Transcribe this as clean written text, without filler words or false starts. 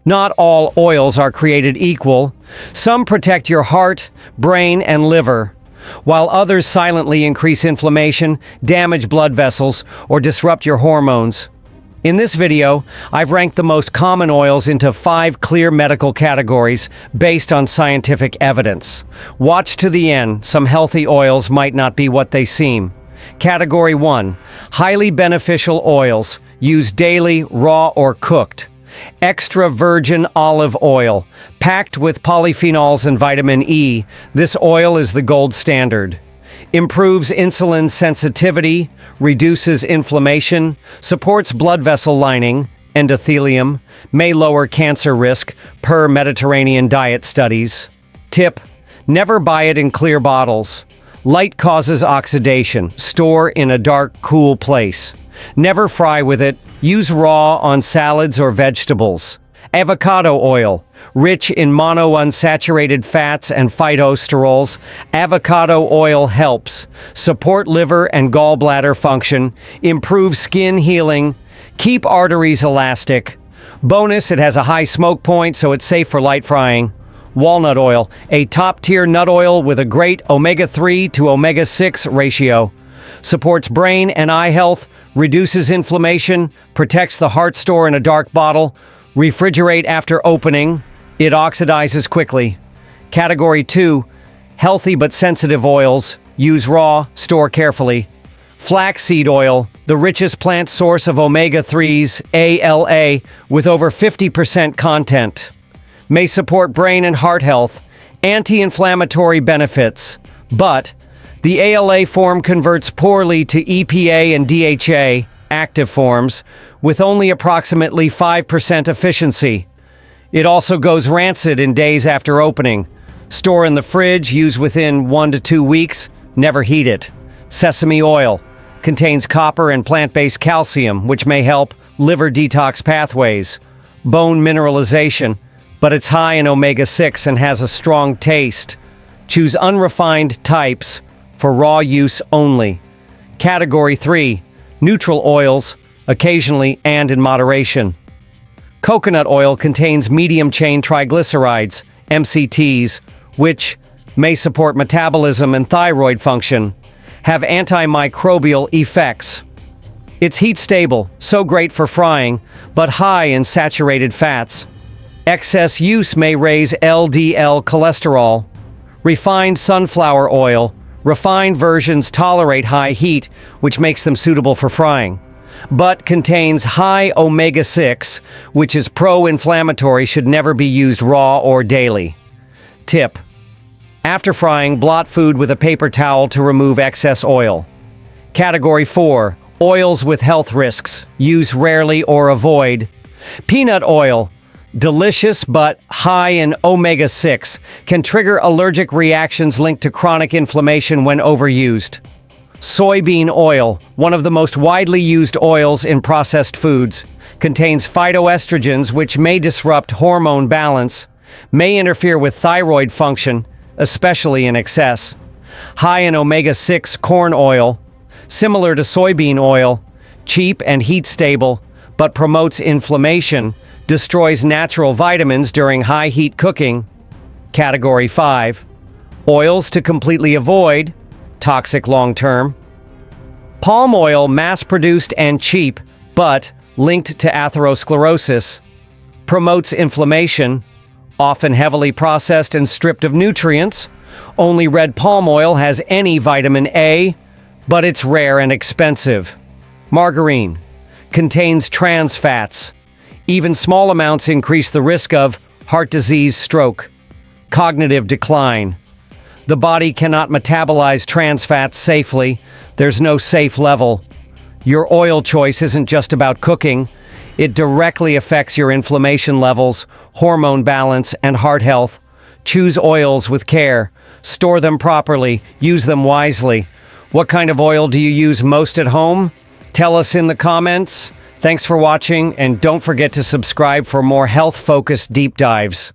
Not all oils are created equal. Some protect your heart, brain, and liver, while others silently increase inflammation, damage blood vessels, or disrupt your hormones. In this video, I've ranked the most common oils into 5 clear medical categories based on scientific evidence. Watch to the end, some healthy oils might not be what they seem. Category 1. Highly beneficial oils, used daily, raw or cooked. Extra virgin olive oil, packed with polyphenols and vitamin E, this oil is the gold standard. Improves insulin sensitivity, reduces inflammation, supports blood vessel lining, endothelium, may lower cancer risk per Mediterranean diet studies. Tip: never buy it in clear bottles. Light causes oxidation. Store in a dark, cool place. Never fry with it. Use raw on salads or vegetables. Avocado oil, rich in monounsaturated fats and phytosterols. Avocado oil helps support liver and gallbladder function, improve skin healing, keep arteries elastic. Bonus, it has a high smoke point, so it's safe for light frying. Walnut oil, a top-tier nut oil with a great omega-3 to omega-6 ratio. Supports brain and eye health, reduces inflammation, protects the heart. Store in a dark bottle. Refrigerate after opening. It oxidizes quickly. Category 2. Healthy but sensitive oils. Use raw, store carefully. Flaxseed oil, the richest plant source of omega-3s, ALA, with over 50% content. May support brain and heart health, anti-inflammatory benefits, but the ALA form converts poorly to EPA and DHA, active forms, with only approximately 5% efficiency. It also goes rancid in days after opening. Store in the fridge, use within 1 to 2 weeks, never heat it. Sesame oil contains copper and plant-based calcium, which may help liver detox pathways, bone mineralization, but it's high in omega-6 and has a strong taste. Choose unrefined types for raw use only. Category 3. Neutral oils, occasionally and in moderation. Coconut oil contains medium-chain triglycerides, MCTs, which may support metabolism and thyroid function, have antimicrobial effects. It's heat-stable, so great for frying, but high in saturated fats. Excess use may raise LDL cholesterol. Refined sunflower oil. Refined versions tolerate high heat, which makes them suitable for frying, but contains high omega-6, which is pro-inflammatory, should never be used raw or daily. Tip: after frying, blot food with a paper towel to remove excess oil. Category 4. Oils with health risks. Use rarely or avoid. Peanut oil. Delicious but high in omega-6, can trigger allergic reactions linked to chronic inflammation when overused. Soybean oil, one of the most widely used oils in processed foods, contains phytoestrogens which may disrupt hormone balance, may interfere with thyroid function, especially in excess. High in omega-6 corn oil, similar to soybean oil, cheap and heat-stable, but promotes inflammation, destroys natural vitamins during high heat cooking. Category 5. Oils to completely avoid, toxic long-term. Palm oil, mass-produced and cheap, but linked to atherosclerosis. Promotes inflammation, often heavily processed and stripped of nutrients. Only red palm oil has any vitamin A, but it's rare and expensive. Margarine contains trans fats. Even small amounts increase the risk of heart disease, stroke, cognitive decline. The body cannot metabolize trans fats safely. There's no safe level. Your oil choice isn't just about cooking. It directly affects your inflammation levels, hormone balance, and heart health. Choose oils with care. Store them properly. Use them wisely. What kind of oil do you use most at home? Tell us in the comments. Thanks for watching, and don't forget to subscribe for more health-focused deep dives.